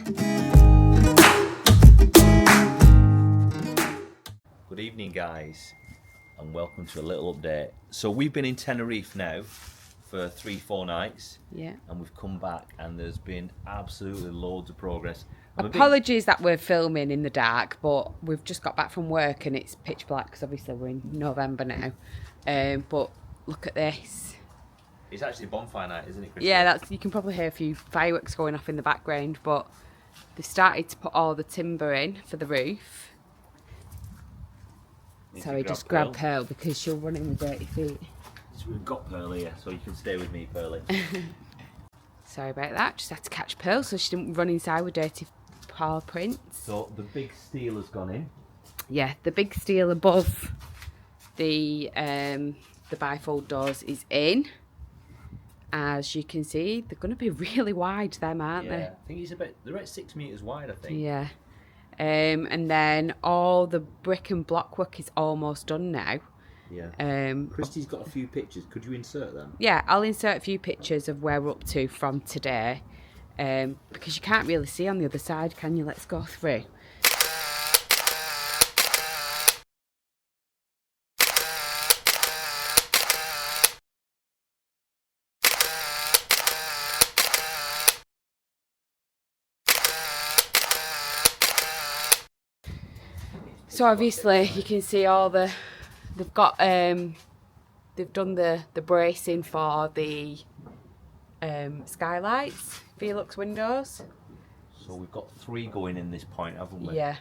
Good evening, guys, and welcome to a little update. So we've been in Tenerife now for 3-4 nights, and we've come back and there's been absolutely loads of progress. Apologies that we're filming in the dark, but we've just got back from work and it's pitch black because obviously we're in November now. But look at this. It's actually bonfire night, isn't it, Chris? Yeah, you can probably hear a few fireworks going off in the background, but they've started to put all the timber in for the roof. Sorry, just grab Pearl because she'll run in with dirty feet. So we've got Pearl here, so you can stay with me, Pearlie. Sorry about that, just had to catch Pearl so she didn't run inside with dirty paw prints. So the big steel has gone in. Yeah, the big steel above the bifold doors is in. As you can see, they're going to be really wide, them, aren't they? Yeah, I think they're at 6 metres wide, I think. Yeah. And then all the brick and block work is almost done now. Yeah. Christy's got a few pictures. Could you insert them? Yeah, I'll insert a few pictures of where we're up to from today. Because you can't really see on the other side, can you? Let's go through. So obviously you can see all they've got they've done the bracing for the skylights, Felix windows. So we've got 3 going in this point, haven't we? Yeah.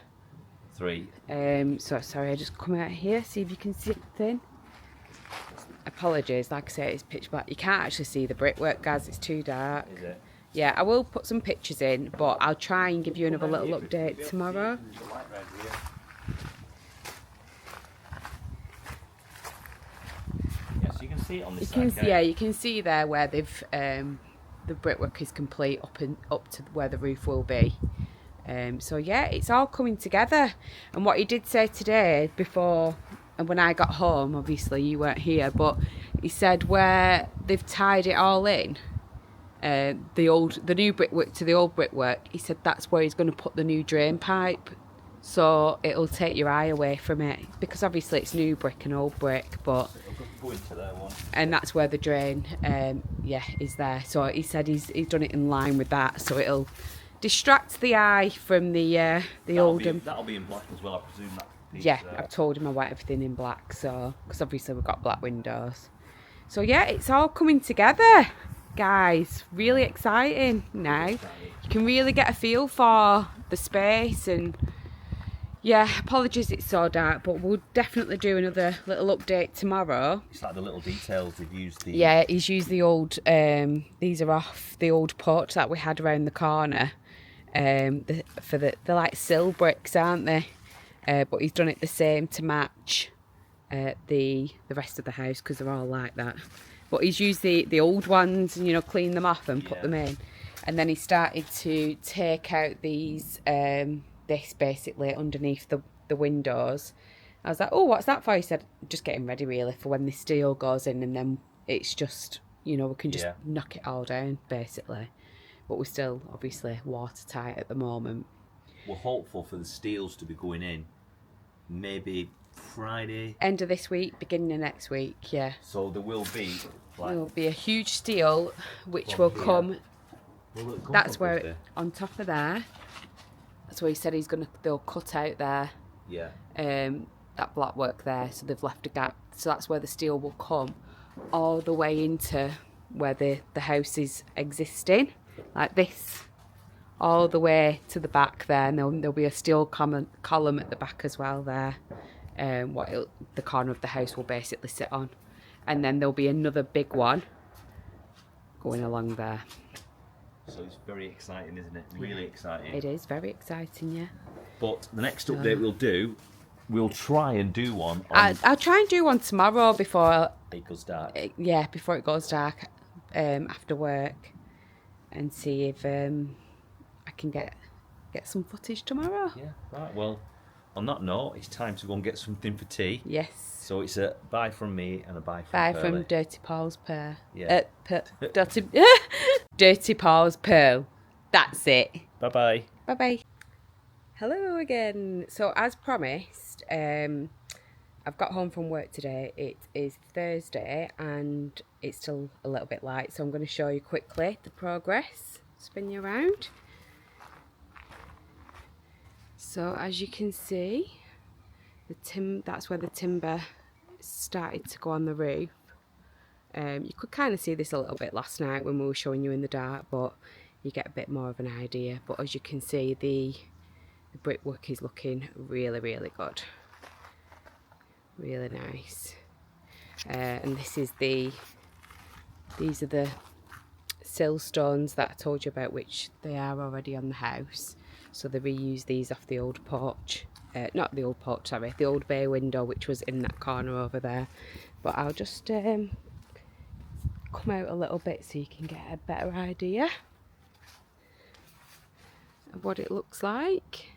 3. So sorry, I just come out here, see if you can see anything. Apologies, like I say, it's pitch black. You can't actually see the brickwork, guys, it's too dark. Is it? Yeah, I will put some pictures in, but I'll try and give you another little update tomorrow. You can see it on this side. Yeah, you can see there where they've the brickwork is complete up to where the roof will be. So yeah, it's all coming together. And what he did say today before, and when I got home, obviously you weren't here, but he said where they've tied it all in, the new brickwork to the old brickwork, he said that's where he's going to put the new drain pipe. So it'll take your eye away from it, because obviously it's new brick and old brick, but and that's where the drain is there. So he said he's done it in line with that, so it'll distract the eye from the old. That'll be in black as well, I presume. I've told him I want everything in black, so because obviously we've got black windows. So yeah, it's all coming together, guys. Really exciting now. You can really get a feel for the space. And yeah, apologies it's so dark, but we'll definitely do another little update tomorrow. It's like the little details they've used. Yeah, he's used the old, these are off the old porch that we had around the corner. They're like sill bricks, aren't they? But he's done it the same to match the rest of the house, because they're all like that. But he's used the old ones and, you know, clean them off and put them in. And then he started to take out these... this basically underneath the windows. I was like, oh, what's that for? He said, just getting ready really for when the steel goes in, and then it's just, you know, we can just knock it all down basically. But we're still obviously watertight at the moment. We're hopeful for the steels to be going in maybe Friday, end of this week, beginning of next week. Yeah, so there will be a huge steel which will come. That's where on top of there. So he said they'll cut out there. Yeah. That black work there, so they've left a gap. So that's where the steel will come all the way into where the house is existing, like this, all the way to the back there. And there'll be a steel column at the back as well there. The corner of the house will basically sit on, and then there'll be another big one going along there. So it's very exciting, isn't it? Really exciting. It is very exciting, yeah. But the next update we'll try and do one. I'll try and do one tomorrow before it goes dark. Before it goes dark, after work, and see if I can get some footage tomorrow. Yeah, right. Well, on that note, it's time to go and get something for tea. Yes. So it's a bye from me and a bye from Pearlie. From Dirty Paul's Pearl. Yeah. Dirty Paul's Pearl. That's it. Bye-bye. Bye-bye. Hello again. So as promised, I've got home from work today. It is Thursday and it's still a little bit light, so I'm going to show you quickly the progress. Spin you around. So as you can see, that's where the timber started to go on the roof. You could kind of see this a little bit last night when we were showing you in the dark, but you get a bit more of an idea. But as you can see, the brickwork is looking really, really good. Really nice. And these are the sill stones that I told you about, which they are already on the house. So they reused these off the old porch. Not the old porch, sorry, the old bay window, which was in that corner over there. But I'll just come out a little bit so you can get a better idea of what it looks like.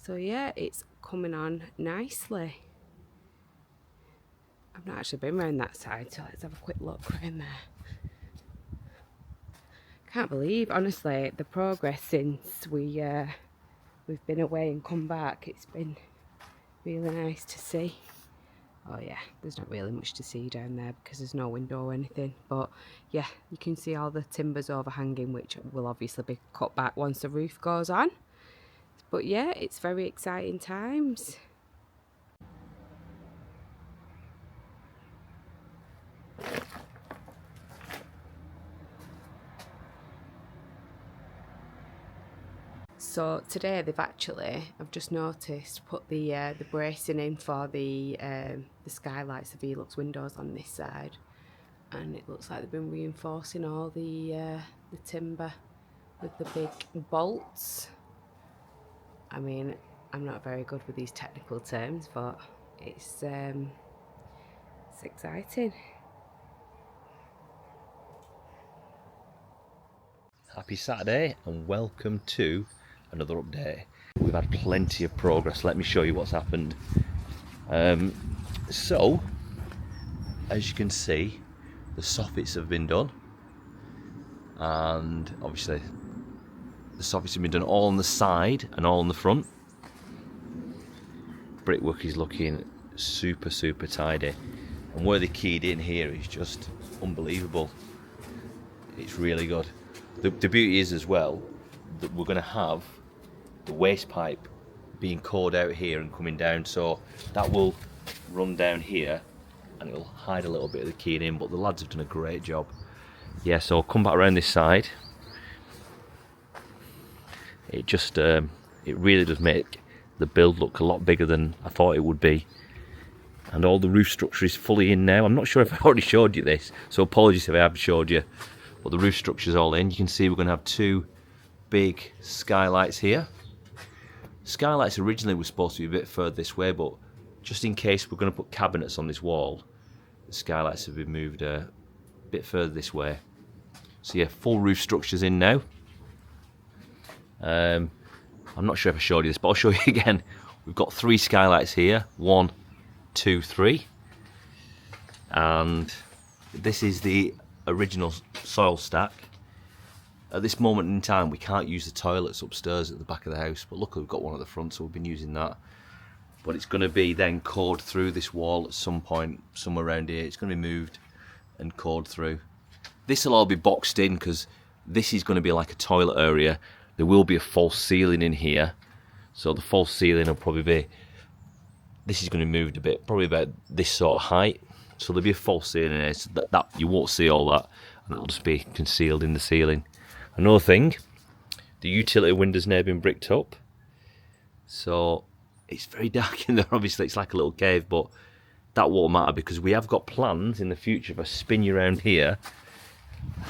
So yeah, it's coming on nicely. I've not actually been around that side, so let's have a quick look around there. Can't believe, honestly, the progress since we've been away and come back. It's been really nice to see. Oh yeah, there's not really much to see down there because there's no window or anything. But yeah, you can see all the timbers overhanging, which will obviously be cut back once the roof goes on. But yeah, it's very exciting times. So today I've just noticed, put the bracing in for the skylights, the Velux windows on this side, and it looks like they've been reinforcing all the timber with the big bolts. I mean, I'm not very good with these technical terms, but it's exciting. Happy Saturday and welcome to another update. We've had plenty of progress. Let me show you what's happened. So, as you can see, the soffits have been done, and obviously the soffits have been done all on the side and all on the front. Brickwork is looking super tidy, and where they keyed in here is just unbelievable. It's really good. The beauty is as well that we're going to have the waste pipe being cored out here and coming down, so that will run down here and it will hide a little bit of the keying in, but the lads have done a great job. Yeah, so I'll come back around this side. It just it really does make the build look a lot bigger than I thought it would be, and all the roof structure is fully in now. I'm not sure if I already showed you this, so apologies if I haven't showed you, but the roof structure is all in. You can see we're going to have two big skylights here. Skylights originally were supposed to be a bit further this way, but just in case we're going to put cabinets on this wall, the skylights have been moved a bit further this way. So yeah, full roof structure's in now. I'm not sure if I showed you this, but I'll show you again. We've got three skylights here, 1, 2, 3, and this is the original soil stack. At this moment in time, we can't use the toilets upstairs at the back of the house, but luckily we've got one at the front, so we've been using that. But it's going to be then cored through this wall at some point, somewhere around here. It's going to be moved and cored through. This will all be boxed in because this is going to be like a toilet area. There will be a false ceiling in here, so the false ceiling will probably be, this is going to be moved a bit, probably about this sort of height. So there'll be a false ceiling in here, so that you won't see all that, and it'll just be concealed in the ceiling. Another thing, the utility window's now been bricked up, so it's very dark in there. Obviously it's like a little cave, but that won't matter because we have got plans in the future for a spin you around here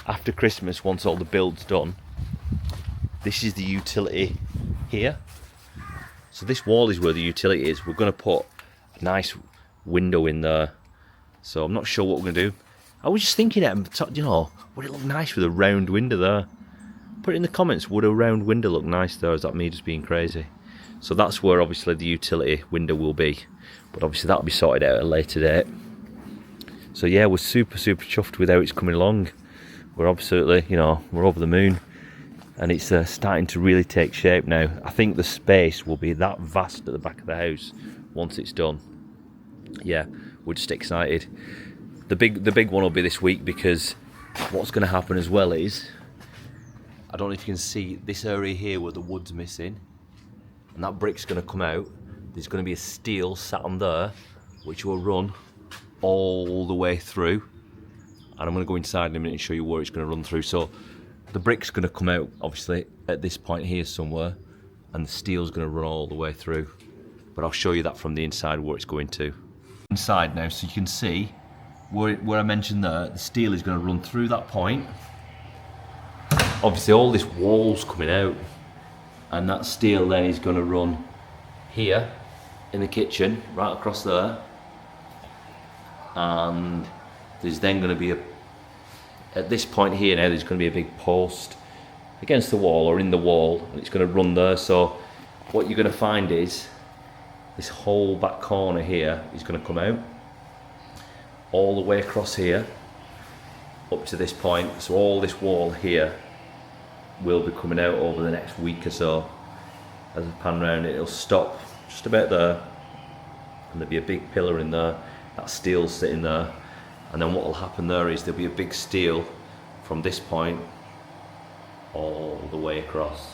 after Christmas once all the build's done. This is the utility here, so this wall is where the utility is. We're going to put a nice window in there, so I'm not sure what we're going to do. I was just thinking, you know, would it look nice with a round window there? Put it in the comments, would a round window look nice there? Is that me just being crazy? So that's where obviously the utility window will be, but obviously that'll be sorted out at a later date. So yeah, we're super chuffed with how it's coming along. We're absolutely, you know, we're over the moon. and it's starting to really take shape now. I think the space will be that vast at the back of the house once it's done. Yeah, we're just excited. The big one will be this week, because what's going to happen as well is, I don't know if you can see this area here where the wood's missing, and that brick's going to come out. There's going to be a steel sat on there which will run all the way through, and I'm going to go inside in a minute and show you where it's going to run through. So the brick's going to come out obviously at this point here somewhere, and the steel's going to run all the way through, but I'll show you that from the inside where it's going to. Inside now, so you can see where I mentioned there, the steel is going to run through that point. Obviously all this wall's coming out, and that steel then is going to run here in the kitchen, right across there, and there's then going to be at this point here now, there's going to be a big post against the wall or in the wall, and it's going to run there. So what you're going to find is this whole back corner here is going to come out all the way across here up to this point. So all this wall here will be coming out over the next week or so. As I pan around it, it'll stop just about there, and there'll be a big pillar in there, that steel's sitting there, and then what will happen there is there'll be a big steel from this point all the way across.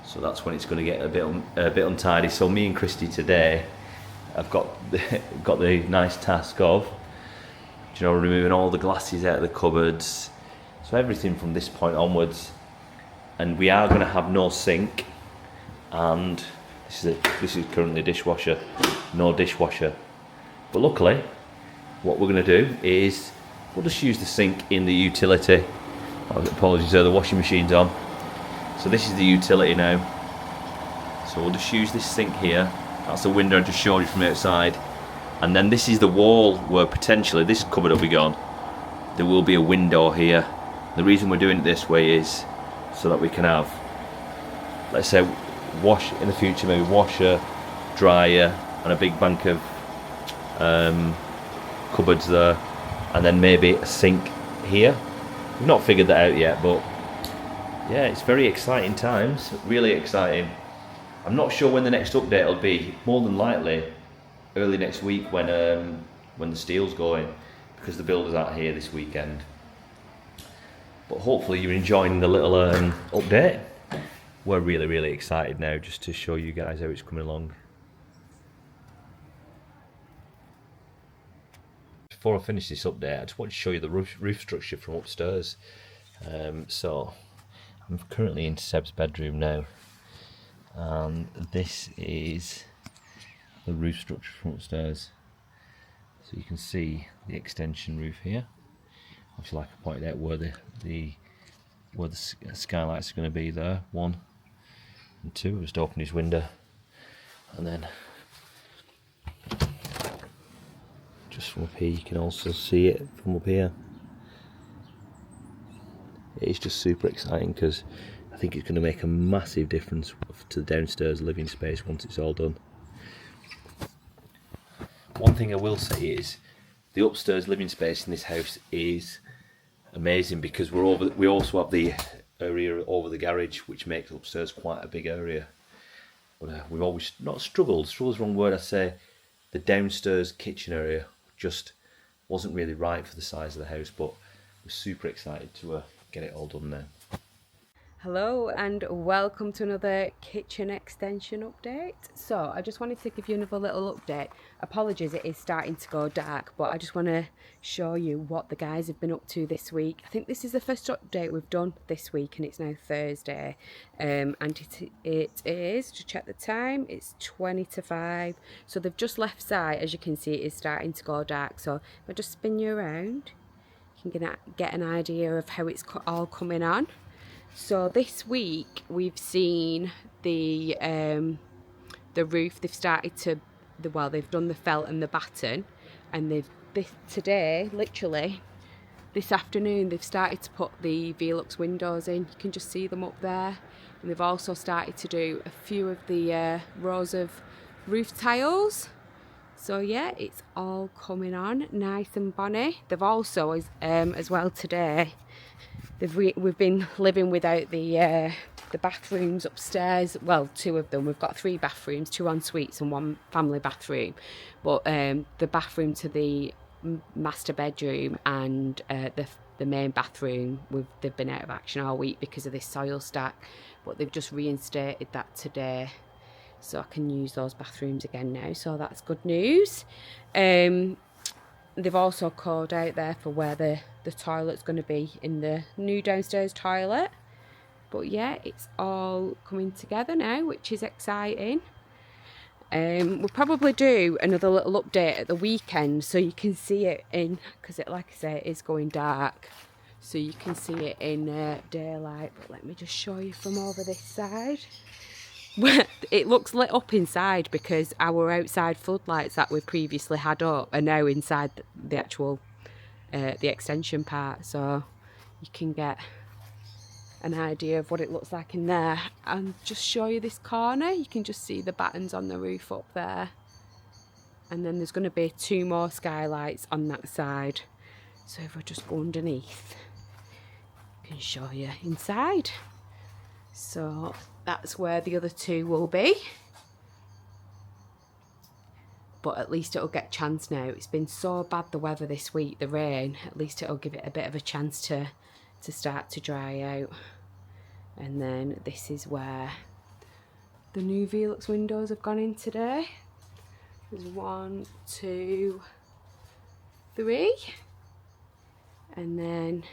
So that's when it's going to get a bit untidy. So me and Christy today, I've got the nice task of, removing all the glasses out of the cupboards, so everything from this point onwards. And we are going to have no sink, and this is currently a dishwasher, no dishwasher. But luckily, what we're going to do is we'll just use the sink in the utility. Apologies there, the washing machine's on. So this is the utility now. So we'll just use this sink here. That's the window I just showed you from outside. And then this is the wall where potentially this cupboard will be gone. There will be a window here. The reason we're doing it this way is so that we can have, let's say, wash in the future, maybe washer, dryer, and a big bank of cupboards there, and then maybe a sink here. We've not figured that out yet, but yeah, it's very exciting times, really exciting. I'm not sure when the next update will be. More than likely early next week when the steel's going, because the builders aren't here this weekend. But hopefully you're enjoying the little update. We're really excited now just to show you guys how it's coming along. Before I finish this update, I just want to show you the roof structure from upstairs. So I'm currently in Seb's bedroom now, and this is the roof structure from upstairs. So you can see the extension roof here. Obviously, like I pointed out, where the skylights are going to be there, 1 and 2. I'll just open his window, and then just from up here you can also see it from up here. It's just super exciting, because I think it's going to make a massive difference to the downstairs living space once it's all done. One thing I will say is the upstairs living space in this house is amazing, because we also have the area over the garage, which makes upstairs quite a big area. But we've always not struggle's the wrong word, I say. The downstairs kitchen area just wasn't really right for the size of the house, but we're super excited to get it all done now. Hello and welcome to another kitchen extension update. So I just wanted to give you another little update. Apologies, it is starting to go dark, but I just want to show you what the guys have been up to this week. I think this is the first update we've done this week, and it's now Thursday, and it is, to check the time, it's 20 to 5. So they've just left site. As you can see, it is starting to go dark. So if I just spin you around, you can get an idea of how it's all coming on. So this week we've seen the roof. They've started to they've done the felt and the batten, and today, literally this afternoon, they've started to put the Velux windows in. You can just see them up there, and they've also started to do a few of the rows of roof tiles. So yeah, it's all coming on nice and bonny. They've also as well today, we've been living without the bathrooms upstairs. Well, 2 of them. We've got 3 bathrooms, 2 en suites and 1 family bathroom. But the bathroom to the master bedroom and the main bathroom, they've been out of action all week because of this soil stack. But they've just reinstated that today, so I can use those bathrooms again now. So that's good news. They've also called out there for where the toilet's going to be in the new downstairs toilet. But yeah, it's all coming together now, which is exciting. We'll probably do another little update at the weekend so you can see it in, because it, like I say, it is going dark, so you can see it in daylight. But let me just show you from over this side. It looks lit up inside because our outside floodlights that we previously had up are now inside the actual the extension part, so you can get an idea of what it looks like in there. And just show you this corner, you can just see the battens on the roof up there, and then there's going to be 2 more skylights on that side. So if I just go underneath, I can show you inside. So that's where the other 2 will be. But at least it'll get a chance now. It's been so bad, the weather this week, the rain. At least it'll give it a bit of a chance to start to dry out. And then this is where the new Velux windows have gone in today. There's 1, 2, 3. And then,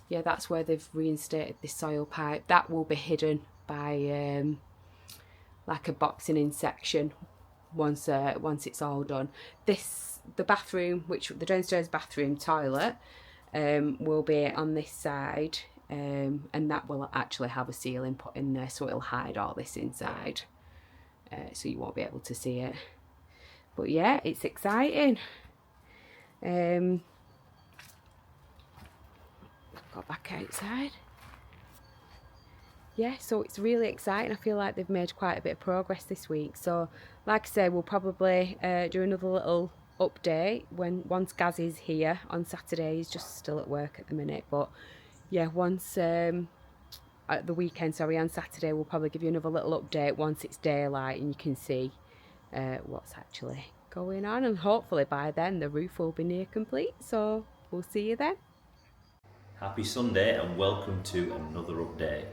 yeah, that's where they've reinstated this soil pipe. That will be hidden by like a boxing in section once it's all done. The bathroom, the downstairs bathroom toilet, will be on this side, and that will actually have a ceiling put in there, so it'll hide all this inside, so you won't be able to see it. But yeah, it's exciting. Go back outside. Yeah, so it's really exciting. I feel like they've made quite a bit of progress this week. So like I say, we'll probably do another little update once Gaz is here on Saturday. He's just still at work at the minute, but yeah, once at the weekend, sorry, on Saturday, we'll probably give you another little update once it's daylight and you can see what's actually going on. And hopefully by then the roof will be near complete, so we'll see you then. Happy Sunday and welcome to another update.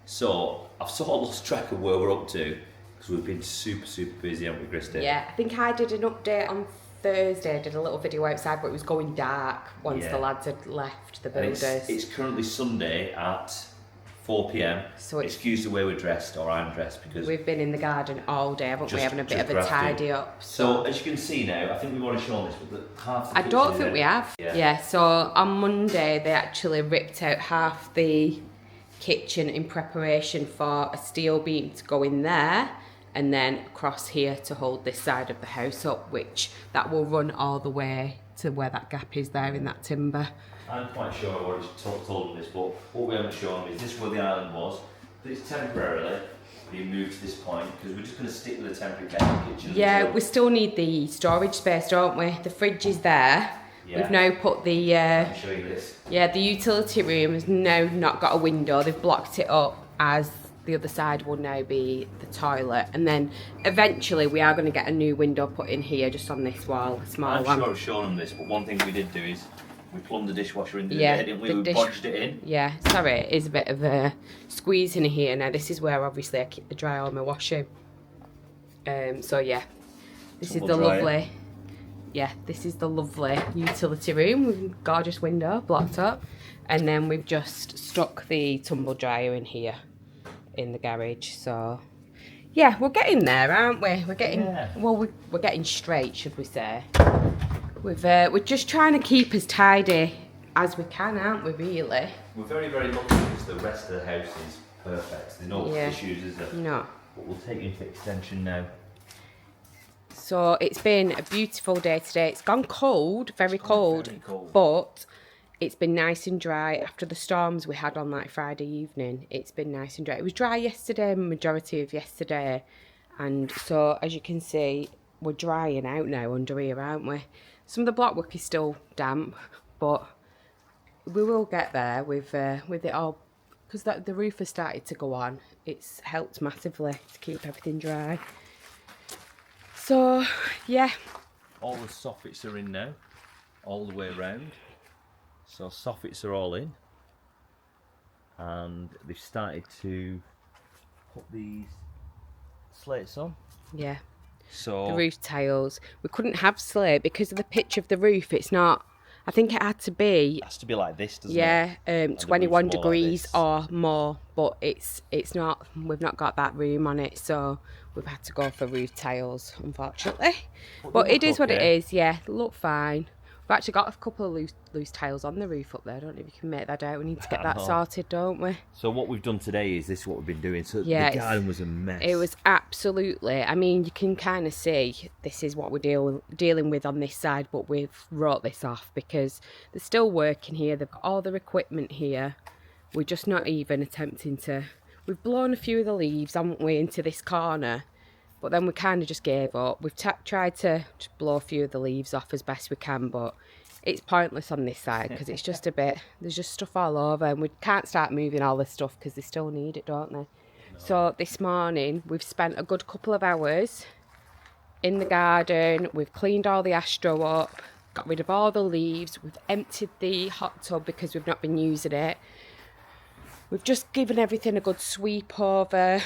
So I've sort of lost track of where we're up to because we've been super busy, haven't we, Christy? Yeah, I think I did an update on Thursday. I did a little video outside, but it was going dark once the lads had left the builders. It's currently Sunday at 4 p.m. So excuse the way we're dressed, or I'm dressed, because we've been in the garden all day, haven't we? Having a bit of a tidy up. So as you can see now, I think we've already shown this, but half the I don't think we have. Yeah, so on Monday they actually ripped out half the kitchen in preparation for a steel beam to go in there and then across here to hold this side of the house up, which that will run all the way to where that gap is there in that timber. I'm quite sure I've already told them this, but what we haven't shown is this is where the island was, but it's temporarily being moved to this point because we're just going to stick with the temporary kitchen. Yeah, we still need the storage space, don't we? The fridge is there. Yeah. We've now put the I'll show you this. Yeah, the utility room has now not got a window. They've blocked it up, as the other side will now be the toilet. And then eventually we are going to get a new window put in here, just on this wall, a small one. I'm sure I've shown them this, but one thing we did do is we plumbed the dishwasher in there, didn't we? We bodged it in. Yeah, sorry, it is a bit of a squeeze in here. Now this is where obviously I keep the dry all my washing. So yeah, this is the lovely. Yeah, this is the lovely utility room with a gorgeous window blocked up, and then we've just stuck the tumble dryer in here in the garage. So yeah, we're getting there, aren't we? We're getting well, we're getting straight, should we say? We're just trying to keep as tidy as we can, aren't we? Really. We're very lucky because the rest of the house is perfect. There's no issues, is there? No. But we'll take you into extension now. So it's been a beautiful day today. It's gone cold, very cold, but it's been nice and dry after the storms we had on that Friday evening. It's been nice and dry. It was dry yesterday, majority of yesterday, and so as you can see, we're drying out now under here, aren't we? Some of the blockwork is still damp, but we will get there with it all, because the roof has started to go on. It's helped massively to keep everything dry. So yeah, all the soffits are in now, all the way around. So soffits are all in, and they've started to put these slates on. Yeah. So the roof tiles. We couldn't have slate because of the pitch of the roof. It's not. I think it had to be. It has to be like this, doesn't it? Yeah, 21 degrees like or more. But it's not. We've not got that room on it, so we've had to go for roof tiles, unfortunately. But it is what it is. Yeah, they look fine. We've actually got a couple of loose tiles on the roof up there. I don't know if you can make that out. We need to get that sorted, don't we? So what we've done today is this is what we've been doing. So yeah, the garden was a mess. It was absolutely. I mean, you can kind of see this is what we're dealing with on this side, but we've wrote this off because they're still working here. They've got all their equipment here. We're just not even attempting to. We've blown a few of the leaves, haven't we, into this corner. But then we kind of just gave up. We've tried to just blow a few of the leaves off as best we can, but it's pointless on this side because it's just a bit, there's just stuff all over, and we can't start moving all this stuff because they still need it, don't they? No. So this morning we've spent a good couple of hours in the garden. We've cleaned all the astro up, got rid of all the leaves. We've emptied the hot tub because we've not been using it. We've just given everything a good sweep over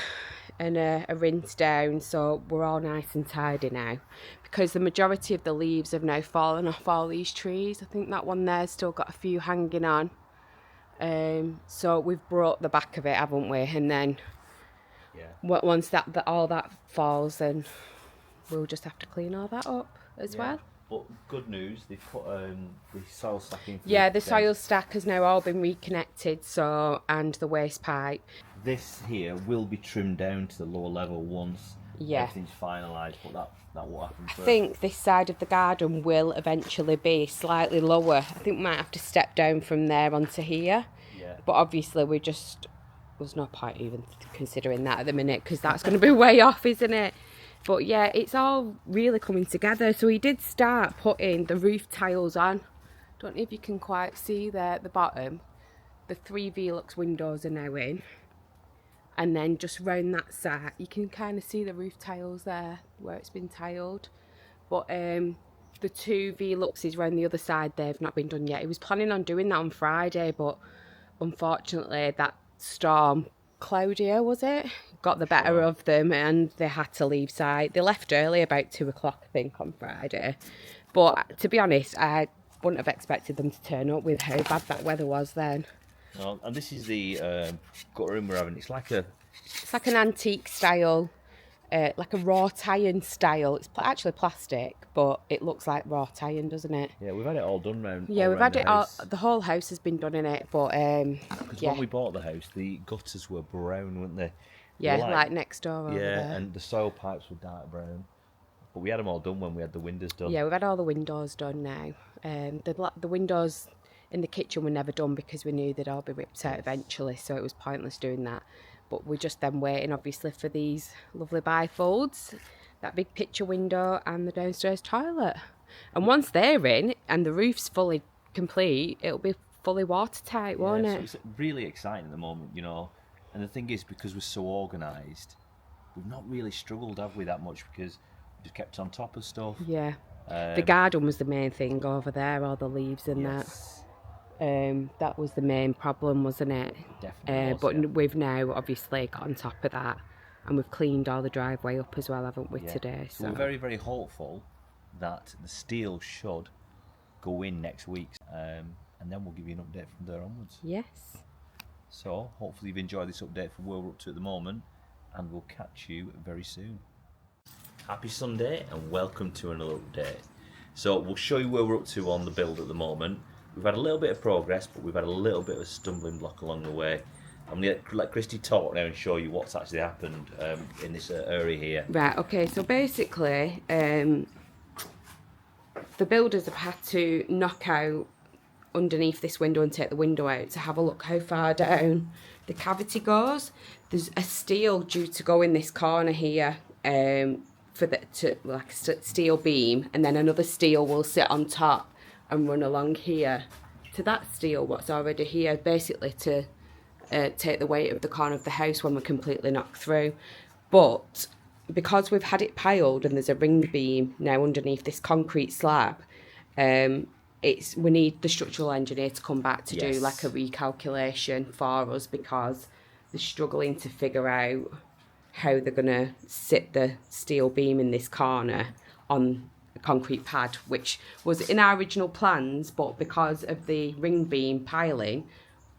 and a rinse down, so we're all nice and tidy now, because the majority of the leaves have now fallen off all these trees. I think that one there's still got a few hanging on, so we've brought the back of it, haven't we? And then once that all that falls, then we'll just have to clean all that up as well. But good news, they've put the soil stack in. Yeah, the soil stack has now all been reconnected, so, and the waste pipe. This here will be trimmed down to the lower level once everything's finalised, but that won't happen first. I think this side of the garden will eventually be slightly lower. I think we might have to step down from there onto here. Yeah. But obviously there's no point even considering that at the minute, because that's going to be way off, isn't it? But yeah, it's all really coming together. So he did start putting the roof tiles on. Don't know if you can quite see there at the bottom. The 3 Velux windows are now in. And then just round that side, you can kind of see the roof tiles there where it's been tiled. But the 2 Veluxes round the other side, they've not been done yet. He was planning on doing that on Friday, but unfortunately that storm, Claudia was it, got the better of them, and they had to leave site. They left early, about 2 o'clock I think, on Friday. But to be honest, I wouldn't have expected them to turn up with how bad that weather was then. Oh, and this is the gutter room we're having. It's like an antique style, like a wrought iron style. It's actually plastic, but it looks like wrought iron, doesn't it? Yeah, we've had it all done round. Yeah, we've had it all. The whole house has been done in it, but because when we bought the house, the gutters were brown, weren't they? Yeah, like next door. Over there. And the soil pipes were dark brown. But we had them all done when we had the windows done. Yeah, we've had all the windows done now. The windows in the kitchen were never done because we knew they'd all be ripped out eventually, so it was pointless doing that. But we're just then waiting, obviously, for these lovely bifolds, that big picture window and the downstairs toilet. And once they're in and the roof's fully complete, it'll be fully watertight, won't it? So it's really exciting at the moment, you know. And the thing is, because we're so organised, we've not really struggled, have we, that much, because we just kept on top of stuff. Yeah. The garden was the main thing over there, all the leaves and that. That was the main problem, wasn't it? Definitely we've now obviously got on top of that, and we've cleaned all the driveway up as well, haven't we, today? So we're very, very hopeful that the steel should go in next week, and then we'll give you an update from there onwards. Yes. So hopefully you've enjoyed this update for where we're up to at the moment, and we'll catch you very soon. Happy Sunday and welcome to another update. So we'll show you where we're up to on the build at the moment. We've had a little bit of progress, but we've had a little bit of a stumbling block along the way. I'm going to let Christy talk now and show you what's actually happened in this area here. Right, okay, so basically the builders have had to knock out underneath this window and take the window out to have a look how far down the cavity goes. There's a steel due to go in this corner here like a steel beam, and then another steel will sit on top and run along here to that steel what's already here, basically to take the weight of the corner of the house when we're completely knocked through. But because we've had it piled and there's a ring beam now underneath this concrete slab, we need the structural engineer to come back to do like a recalculation for us, because they're struggling to figure out how they're going to sit the steel beam in this corner on a concrete pad, which was in our original plans, but because of the ring beam piling,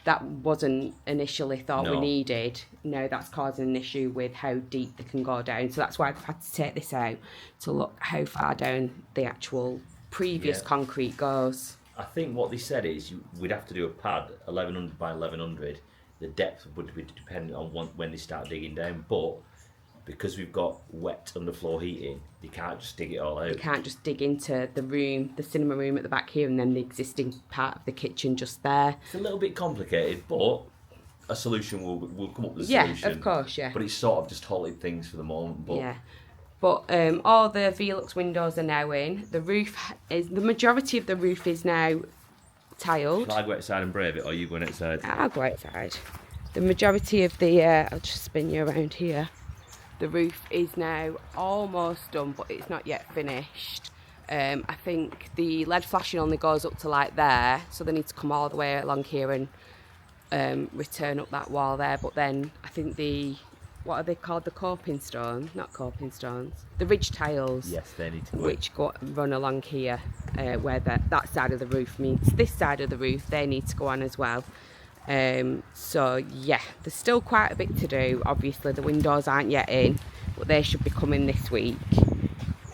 that wasn't initially thought we needed. Now that's causing an issue with how deep they can go down. So that's why I've had to take this out to look how far down the actual previous concrete goes. I think what they said is we'd have to do a pad 1100 by 1100. The depth would be dependent on when they start digging down, but because we've got wet underfloor heating, you can't just dig it all out. You can't just dig into the room, the cinema room at the back here, and then the existing part of the kitchen just there. It's a little bit complicated, but a solution will come up with a solution. Yeah, of course, yeah. But it's sort of just halted things for the moment. But yeah. But all the Velux windows are now in. The majority of the roof is now tiled. Shall I go outside and brave it, or are you going outside? I'll go outside. The majority of the, I'll just spin you around here. The roof is now almost done, but it's not yet finished. I think the lead flashing only goes up to like there, so they need to come all the way along here and return up that wall there. But then I think what are they called? The coping stones? Not coping stones. The ridge tiles. Yes, they need to go. Which run along here, where that side of the roof meets this side of the roof. They need to go on as well. So yeah, there's still quite a bit to do. Obviously the windows aren't yet in, but they should be coming this week.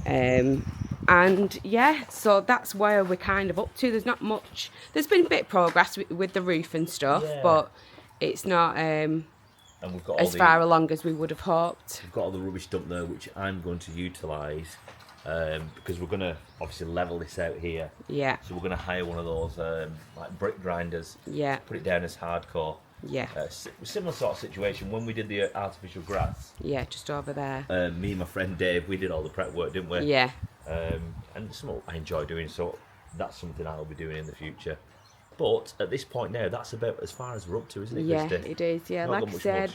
And yeah, so that's where we're kind of up to. There's not much. There's been a bit of progress with the roof and stuff, but it's not and we've got as far along as we would have hoped. We've got all the rubbish dumped there, which I'm going to utilise. Because we're going to obviously level this out here. Yeah. So we're going to hire one of those like brick grinders. Yeah. Put it down as hardcore. Yeah. Similar sort of situation when we did the artificial grass. Yeah, just over there. Me and my friend Dave, we did all the prep work, didn't we? Yeah. And something I enjoy doing, so that's something I'll be doing in the future. But at this point now, that's about as far as we're up to, isn't it, Yeah, Christy? it is. Yeah, Not like I said,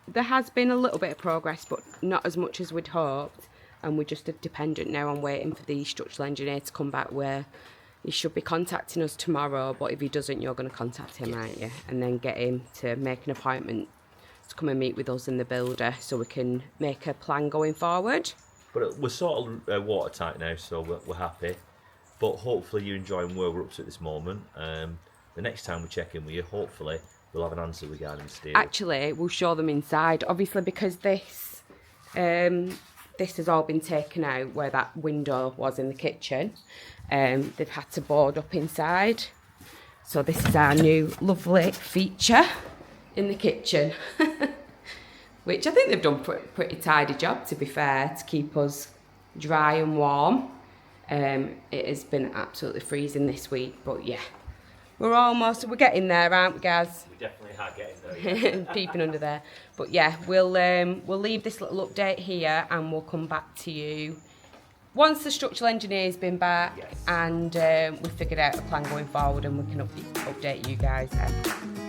there has been a little bit of progress, but not as much as we'd hoped. And we're just dependent now on waiting for the structural engineer to come back, where he should be contacting us tomorrow, but if he doesn't, you're going to contact him, aren't you? And then get him to make an appointment to come and meet with us and the builder, so we can make a plan going forward. But we're sort of watertight now, so we're happy. But hopefully you're enjoying where we're up to at this moment. The next time we check in with you, hopefully we'll have an answer regarding steel. Actually, we'll show them inside, obviously, because this has all been taken out where that window was in the kitchen. They've had to board up inside. So this is our new lovely feature in the kitchen. Which I think they've done a pretty tidy job, to be fair, to keep us dry and warm. It has been absolutely freezing this week, but yeah. We're getting there, aren't we, Gaz? We definitely are getting there, yeah. Peeping under there. But yeah, we'll leave this little update here, and we'll come back to you once the structural engineer's been back, and we've figured out a plan going forward, and we can update you guys then.